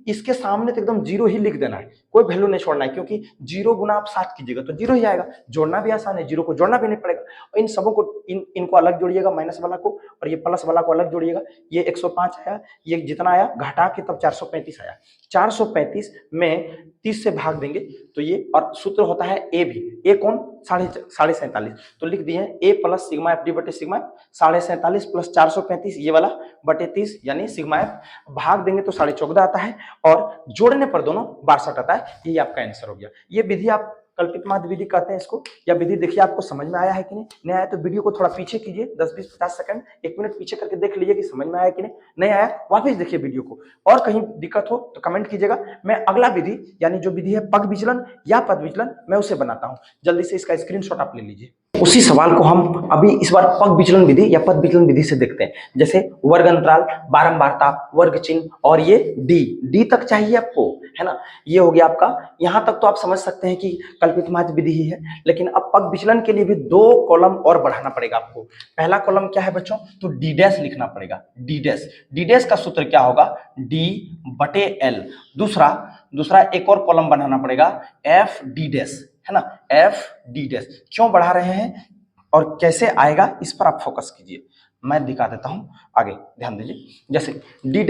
इसके सामने तो एकदम 0 ही लिख देना है, कोई वैल्यू नहीं छोड़ना है, क्योंकि 0 गुना आप 7 कीजिएगा तो 0 ही आएगा। जोड़ना भी आसान है, 0 को जोड़ना भी नहीं पड़ेगा। इन सबों को इनको अलग जोड़िएगा, माइनस वाला को, और ये प्लस वाला को अलग जोड़िएगा। ये 105 आया, ये जितना आया घटा के तब 435 आया। 435 में 30 से भाग देंगे तो ये, और सूत्र होता है ए भी, ए कौन 47.5, तो लिख दिए ए प्लस सिग्मा एफ डी बटे सिग्मा एफ, 47.5 प्लस 435 ये वाला बटे 30 यानी सिग्मा एफ, भाग देंगे तो 14.5 आता है, और जोड़ने पर दोनों 62 आता है। यही आपका आंसर हो गया। ये विधि आप कल्पित माध्य विधि कहते हैं इसको। या विधि देखिए आपको समझ में आया है कि नहीं आया तो वीडियो को थोड़ा पीछे कीजिए, 10 20 50 सेकंड 1 मिनट पीछे करके देख लीजिए कि समझ में आया कि नहीं आया, वापस देखिए वीडियो को। और कहीं दिक्कत हो तो कमेंट कीजिएगा, मैं अगला विधि यानी जो विधि है पग विचलन या पद विचलन, मैं उसे बनाता हूं। जल्दी से इसका स्क्रीनशॉट आप ले लीजिए। उसी सवाल को हम अभी इस बार पग विचलन विधि या पद विचलन विधि से देखते हैं। जैसे वर्ग अंतराल, बारंबारता, वर्ग चिन्ह, और ये डी तक चाहिए आपको, है ना। ये हो गया आपका, यहां तक तो आप समझ सकते हैं कि कल्पित माध्य विधि ही है। लेकिन अब पग विचलन के लिए भी 2 कॉलम और बढ़ाना पड़ेगा आपको। पहला कॉलम क्या है बच्चों, तो डी डैश लिखना पड़ेगा। डी डैश का सूत्र क्या होगा, डी बटे एल। दूसरा एक और कॉलम बनाना पड़ेगा, एफ डी डैश, है ना, एफ डी डैश। क्यों बढ़ा रहे हैं और कैसे आएगा इस पर आप फोकस कीजिए, मैं दिखा देता हूं आगे, ध्यान दीजिए। जैसे डी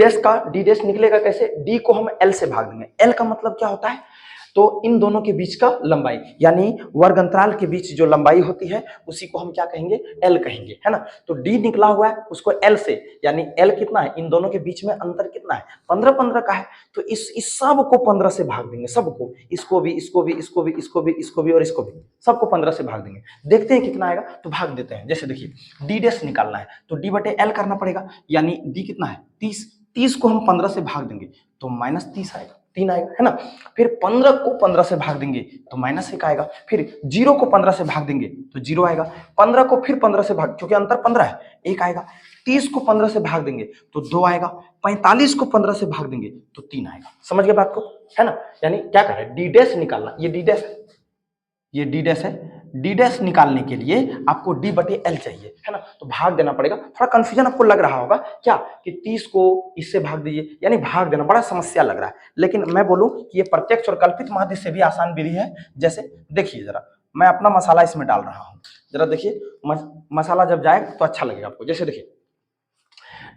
डैश निकलेगा कैसे, डी को हम एल से भाग देंगे। एल का मतलब क्या होता है, तो इन दोनों के बीच का लंबाई, यानी वर्ग अंतराल के बीच जो लंबाई होती है उसी को हम क्या कहेंगे, एल कहेंगे, है ना। तो डी निकला हुआ है उसको एल से, यानी एल कितना है, इन दोनों के बीच में अंतर कितना है, 15 का है। तो इस सब को 15 से भाग देंगे, सबको, इसको भी, इसको भी, इसको भी, इसको भी, इसको भी और इसको भी, सबको 15 से भाग देंगे। देखते हैं कितना आएगा, तो भाग देते हैं। जैसे देखिए डी डैश निकालना है तो डी बटे एल करना पड़ेगा, यानी डी कितना है 30 को हम 15 से भाग देंगे तो -30 आएगा, 3 आएगा, है ना। फिर 15 को 15 से भाग देंगे तो -1 आएगा। फिर 0 को 15 से भाग देंगे तो 0 आएगा। 15 को फिर 15 से भाग, क्योंकि अंतर 15 है, 1 आएगा। 30 को 15 से भाग देंगे तो 2 आएगा। 45 को 15 से भाग देंगे तो 3 आएगा। समझ गए बात को, है ना। यानी क्या कर रहे हैं, डी डैश निकालना, ये डी डैश है, ये डी डैश है। डी डैश निकालने के लिए आपको डी बटे एल चाहिए, है ना। तो भाग देना पड़ेगा। थोड़ा कंफ्यूजन आपको लग रहा होगा क्या, कि 30 को इससे भाग दीजिए, यानी भाग देना बड़ा समस्या लग रहा है। लेकिन मैं बोलूं कि ये प्रत्यक्ष और कल्पित माध्य से भी आसान विधि है। जैसे देखिए जरा, मैं अपना मसाला इसमें डाल रहा हूं, जरा देखिए मसाला जब जाए तो अच्छा लगेगा आपको। जैसे देखिए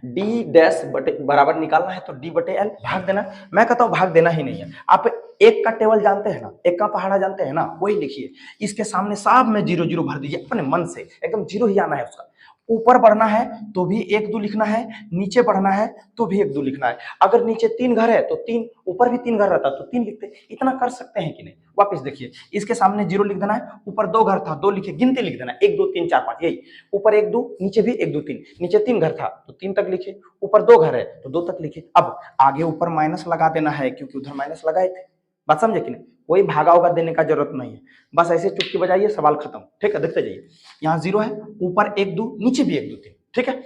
डी डैश बटे बराबर निकालना है तो डी बटे एल, भाग देना। मैं कहता हूं भाग देना ही नहीं है, आप एक का टेबल जानते हैं ना, एक का पहाड़ा जानते हैं ना, वही लिखिए। इसके सामने सब में 0 0 भर दीजिए अपने मन से, एकदम 0 ही आना है उसका। ऊपर बढ़ना है तो भी 1 2 लिखना है, नीचे बढ़ना है तो भी 1 2 लिखना है। अगर नीचे 3 घर है तो 3, ऊपर भी 3 घर रहता तो 3 लिखते। इतना कर सकते हैं कि नहीं। वापस देखिए, इसके सामने 0 लिख देना है, ऊपर 2 घर था 2 लिखे, गिनती लिख देना है 1 2 3 4 5, यही। ऊपर 1 2, नीचे भी 1 2 3, नीचे 3 घर था तो 3 तक लिखे, ऊपर 2 घर है तो 2 तक लिखे। अब आगे ऊपर माइनस लगा देना है, क्योंकि उधर माइनस लगाए थे। बात समझे कि नहीं, कोई भागा होगा देने का जरूरत नहीं है, बस ऐसे चुटकी बजाइए, सवाल खत्म। ठीक है, देखते जाइए। यहाँ 0 है, ऊपर 1 2, नीचे भी 1 2 3, ठीक है।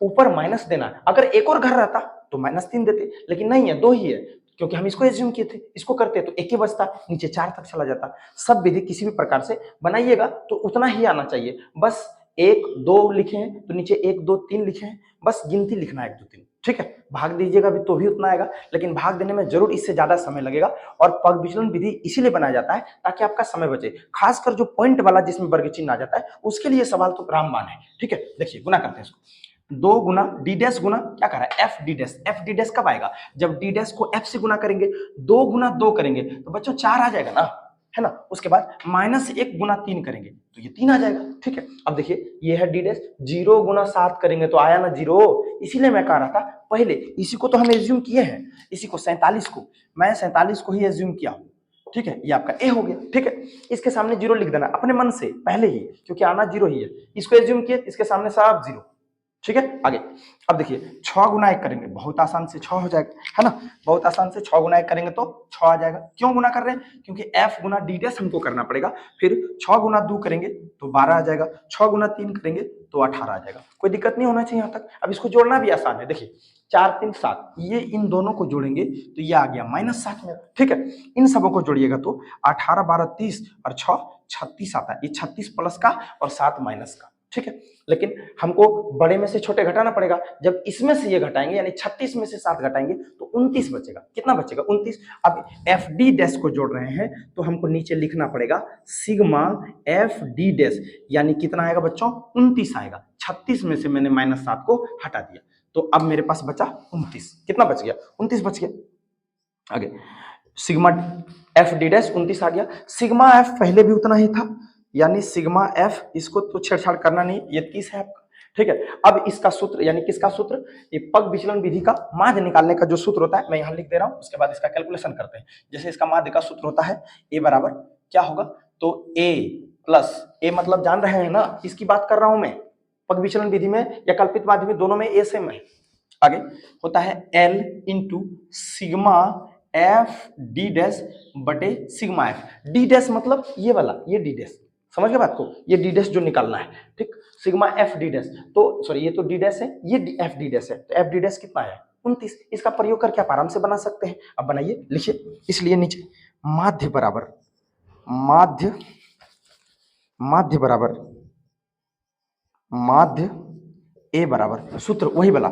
ऊपर माइनस देना है, अगर एक और घर रहता तो -3 देते, लेकिन नहीं है, 2 ही है, क्योंकि हम इसको एज्यूम किए थे। इसको करते तो 1 ही बचता, नीचे 4 तक चला जाता। सब विधि किसी भी प्रकार से बनाइएगा तो उतना ही आना चाहिए। बस 1 2 लिखे हैं तो नीचे 1 2 3 लिखे हैं, बस गिनती लिखना है 1 2 3, ठीक है। भाग दीजिएगा भी तो भी उतना आएगा, लेकिन भाग देने में जरूर इससे ज्यादा समय लगेगा। और पग विचलन विधि इसीलिए बनाया जाता है ताकि आपका समय बचे, खासकर जो पॉइंट वाला जिसमें वर्ग चिन्ह आ जाता है उसके लिए सवाल तो रामबाण है। ठीक है, देखिए गुना करते हैं इसको। 2 गुना डी डैश गुना क्या कर रहा है, F d dash. F d dash कब आएगा, जब डी डैश को एफ से गुना करेंगे। 2 गुना 2 करेंगे तो बच्चों 4 आ जाएगा ना, है ना। उसके बाद -1 गुना 3 करेंगे तो ये 3 आ जाएगा, ठीक है। अब देखिए ये है डी डैश, 0 गुना 7 करेंगे तो आया ना 0, इसीलिए मैं कह रहा था पहले इसी को तो हम एज्यूम किए हैं, इसी को 47 को, मैं 47 को ही एज्यूम किया हूं, ठीक है। ये आपका ए हो गया, ठीक है। इसके सामने 0 लिख देना अपने मन से पहले ही, क्योंकि आना 0 ही है। इसको एज्यूम किए, इसके सामने सब 0, ठीक है। आगे अब देखिए 6 गुना 1 करेंगे, बहुत आसान से 6 हो जाएगा, है ना। बहुत आसान से 6 गुना 1 करेंगे तो 6 आ जाएगा। क्यों गुना कर रहे हैं? क्योंकि f गुना डी डैश हमको करना पड़ेगा। फिर 6 गुना 2 करेंगे तो 12 आ जाएगा, 6 गुना 3 करेंगे तो 18 आ जाएगा। कोई दिक्कत नहीं होना चाहिए यहाँ तक। अब इसको जोड़ना भी आसान है, देखिए 4 3 7, ये इन दोनों को जोड़ेंगे तो ये आ गया -7 मेरा, ठीक है। इन सबों को जोड़िएगा तो 18 12 30 और 6 36 आता है। ये 36 प्लस का और 7 माइनस का, ठीक है। लेकिन हमको बड़े में से छोटे घटाना पड़ेगा। जब इसमें से ये घटाएंगे यानी 36 में से 7 घटाएंगे तो 29 बचेगा। कितना बचेगा? 29। अब एफ डी डैश को जोड़ रहे हैं तो हमको नीचे लिखना पड़ेगा सिग्मा एफ डी डैश, यानी कितना आएगा बच्चों? 29 आएगा। 36 में से मैंने -7 को हटा दिया तो अब मेरे पास बचा 29। कितना बच गया? 29 बच गया। आगे सिग्मा एफ डी डैश 29 आ गया। सिग्मा एफ पहले भी उतना ही था, यानी सिग्मा एफ, इसको तो छेड़छाड़ करना नहीं, ये 30 है आपका, ठीक है। अब इसका सूत्र यानी किसका सूत्र? ये पग विचलन विधि का माध्य निकालने का जो सूत्र होता है मैं यहाँ लिख दे रहा हूँ। उसके बाद इसका कैलकुलेशन करते हैं। जैसे इसका माध्य का सूत्र होता है ए बराबर क्या होगा? तो ए प्लस ए, मतलब जान रहे हैं ना, इसकी बात कर रहा हूं मैं। पग विचलन विधि में या कल्पित माध्य में दोनों में ए सेम है। आगे होता है L into sigma f d dash बटे सिग्मा एफ। डी डैश मतलब ये वाला, ये डी डैश, समझ गए बात को? ये डी डैश जो निकालना है, ठीक। सिग्मा एफ डी डैश, तो सॉरी ये तो डी डैश है, ये एफ डी डैश है, तो एफ डी डैश कितना है? 29। इसका प्रयोग करके आप आराम से बना सकते हैं। अब बनाइए, लिखिए। इसलिए नीचे माध्य बराबर माध्य बराबर माध्य ए बराबर सूत्र वही वाला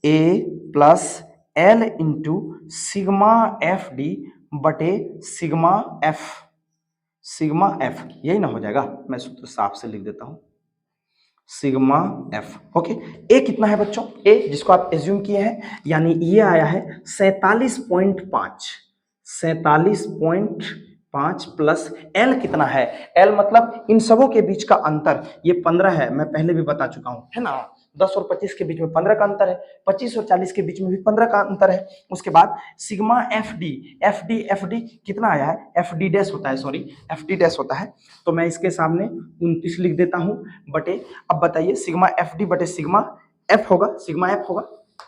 a plus l into sigma f d बटे सिग्मा एफ, यही ना हो जाएगा। मैं सूत्र साफ से लिख देता हूं, सिग्मा एफ, ओके। ए कितना है बच्चों? ए जिसको आप एज्यूम किए हैं, यानी ये आया है 47.5, 47.5 प्लस एल कितना है? एल मतलब इन सबों के बीच का अंतर, ये 15 है, मैं पहले भी बता चुका हूं, है ना। 10 और 25 के बीच में 15 का अंतर है, 25 और 40 के बीच में भी 15 का अंतर है। उसके बाद सिग्मा एफ डी कितना आया है? एफ डी डैश होता है, सॉरी एफ डी डैश होता है, तो मैं इसके सामने 29 लिख देता हूं बटे, अब बताइए सिग्मा एफ डी बटे सिग्मा एफ होगा, सिग्मा एफ होगा,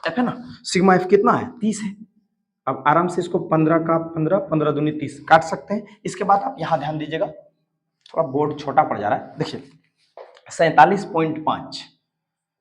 एफ है ना। सिग्मा एफ कितना है? 30 है। अब आराम से इसको 15 का 15, 15 दूनी 30 काट सकते हैं। इसके बाद आप यहाँ ध्यान दीजिएगा, थोड़ा बोर्ड छोटा पड़ जा रहा है, देखिए 47.5,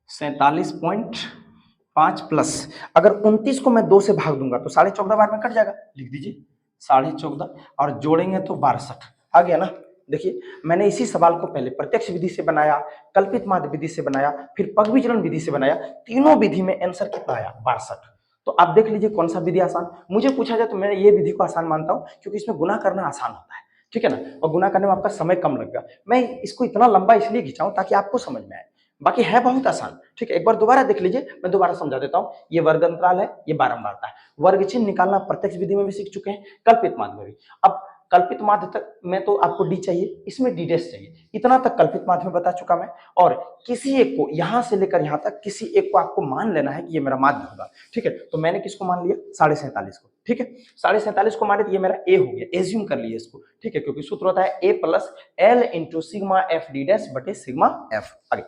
47.5 प्लस, अगर 29 को मैं 2 से भाग दूंगा तो 14.5 बार में कट जाएगा, लिख दीजिए 14.5 और जोड़ेंगे तो 62 आ गया ना। देखिए मैंने इसी सवाल को पहले प्रत्यक्ष विधि से बनाया, कल्पित माध्य विधि से बनाया, फिर पग विचलन विधि से बनाया, तीनों विधि में आंसर कितना आया? 62। तो आप देख लीजिए कौन सा विधि आसान। मुझे पूछा जाए तो मैं ये विधि को आसान मानता हूं, क्योंकि इसमें गुना करना आसान होता है, ठीक है ना, और गुना करने में आपका समय कम लगेगा। मैं इसको इतना लंबा इसलिए खींचा हूं ताकि आपको समझ में आए, बाकी है बहुत आसान, ठीक है। एक बार दोबारा देख लीजिए, मैं दोबारा समझा देता हूं। ये वर्ग अंतराल है, ये बारंबारता है। वर्ग चिन्ह निकालना प्रत्यक्ष विधि में भी सीख चुके हैं, कल्पित माध्य में भी। अब कल्पित माध्य तक में तो आपको डी चाहिए, इसमें डी डैश चाहिए, इतना तक कल्पित माध्य में बता चुका मैं। और किसी एक को यहां से लेकर यहां तक किसी एक को आपको मान लेना है कि ये मेरा माध्य होगा, ठीक है। तो मैंने किसको मान लिया? 47.5 को, ठीक है। 47.5 को माने तो ये मेरा ए हो गया, एज्यूम कर लिया इसको, ठीक है, क्योंकि सूत्र होता है a plus l into sigma f d dash बटे सिग्मा एफ। आगे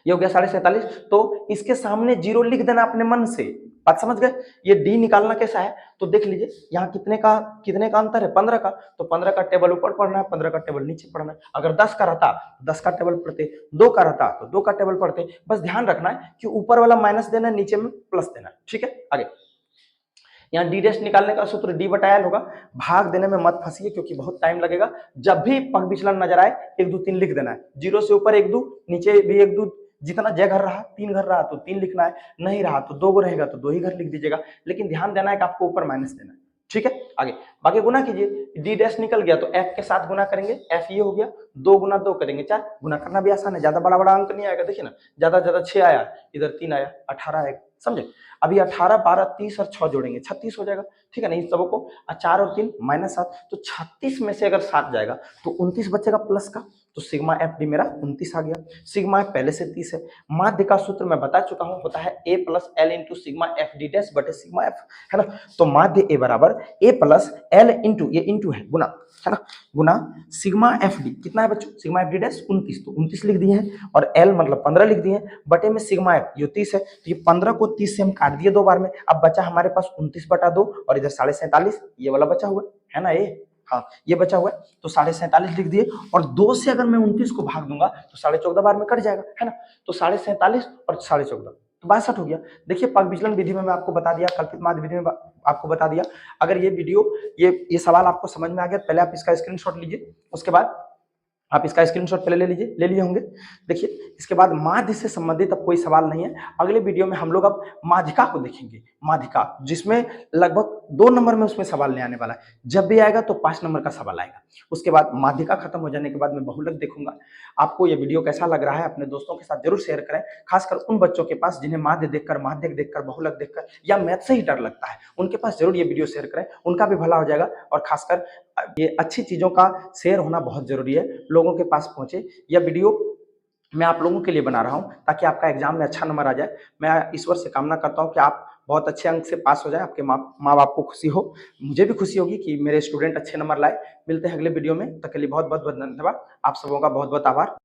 ये हो गया 47.5, तो इसके सामने 0 लिख देना अपने मन से, बात समझ गए। ये डी निकालना कैसा है तो देख लीजिए, यहाँ कितने का अंतर है? 15 का, तो 15 का टेबल ऊपर पढ़ना है, 15 का टेबल नीचे पढ़ना है। अगर 10 का रहता तो 10 का टेबल पढ़ते, 2 का रहता तो 2 का टेबल पढ़ते। बस ध्यान रखना है कि ऊपर वाला माइनस देना है, नीचे में प्लस देना है, ठीक है। आगे यहाँ डी डैश निकालने का सूत्र डी बटा एल होगा। भाग देने में मत फंसिए क्योंकि बहुत टाइम लगेगा। जब भी पग विचलन नजर आए 1 2 3 लिख देना है, 0 से ऊपर 1 2, नीचे भी 1 2, जितना जय घर रहा, 3 घर रहा तो 3 लिखना है, नहीं रहा तो 2 रहेगा तो 2 ही घर लिख दीजिएगा, लेकिन ध्यान देना है कि आपको ऊपर माइनस देना है, ठीक है। आगे बाकी गुना कीजिए, डी डैश निकल गया तो एफ के साथ गुना करेंगे, एफ ये हो गया, 2 गुना 2 करेंगे 4, गुना करना भी आसान है, ज्यादा बड़ा अंक नहीं आएगा। देखिए ना, ज्यादा 6 आया, इधर 3 आया, 18 आएगा, समझे। अभी 18, 12, 30 और 6 जोड़ेंगे 36 हो जाएगा, ठीक है ना। इन सबों को 4 और 3 -7, तो 36 में से अगर 7 जाएगा तो 29 बचेगा प्लस का, तो सिग्मा एफ डी मेरा 29 आ गया। सिग्मा एफ पहले से 30 है। माध्य का सूत्र मैं बता चुका हूं, होता है a plus l into sigma f d dash बटे सिग्मा एफ, है ना। तो माध्य ए बराबर ए प्लस एल इंटू, ये इंटू है गुना, है ना, गुना सिग्मा एफ डी कितना है बच्चों, सिग्मा एफ डी डैश 29, तो 29 लिख दिए हैं, और एल मतलब 15 लिख दिए हैं, बटे में सिग्मा एफ जो 30 है, तो ये 15 को 30 से हम काट दिए 2 बार में। अब बचा हमारे पास 29/2 और इधर 47.5, ये वाला बचा हुआ है ना, ये हाँ ये बचा हुआ है, तो 47.5 लिख दिए, और 2 से अगर मैं 29 को भाग दूंगा तो 14.5 बार में कट जाएगा, है ना। तो 47.5 और 14.5 तो 62 हो गया। देखिए पग विचलन विधि में मैं आपको बता दिया, कल्पित माध्य विधि में आपको बता दिया। अगर ये वीडियो ये सवाल आपको समझ में आ गया, पहले आप इसका स्क्रीनशॉट लीजिए, उसके बाद आप इसका स्क्रीनशॉट पहले ले लीजिए, ले लिए होंगे। देखिए इसके बाद माध्य से संबंधित अब कोई सवाल नहीं है। अगले वीडियो में हम लोग अब माध्यिका को देखेंगे, माध्यिका जिसमें लगभग 2 नंबर में उसमें सवाल नहीं आने वाला है, जब भी आएगा तो 5 नंबर का सवाल आएगा। उसके बाद माध्यिका खत्म हो जाने के बाद मैं बहुलक देखूंगा। आपको ये वीडियो कैसा लग रहा है अपने दोस्तों के साथ जरूर शेयर करें, खासकर उन बच्चों के पास जिन्हें माध्य देखकर, माध्यक देखकर, बहुलक देखकर या मैथ से ही डर लगता है, उनके पास जरूर ये वीडियो शेयर करें, उनका भी भला हो जाएगा। और खासकर ये अच्छी चीजों का शेयर होना बहुत जरूरी है, लोगों के पास पहुंचे। यह वीडियो मैं आप लोगों के लिए बना रहा हूं ताकि आपका एग्जाम में अच्छा नंबर आ जाए। मैं ईश्वर से कामना करता हूं कि आप बहुत अच्छे अंक से पास हो जाए, आपके माँ बाप को खुशी हो, मुझे भी खुशी होगी कि मेरे स्टूडेंट अच्छे नंबर लाए। मिलते हैं अगले वीडियो में, तब के लिए बहुत बहुत धन्यवाद, आप सबों का बहुत बहुत आभार।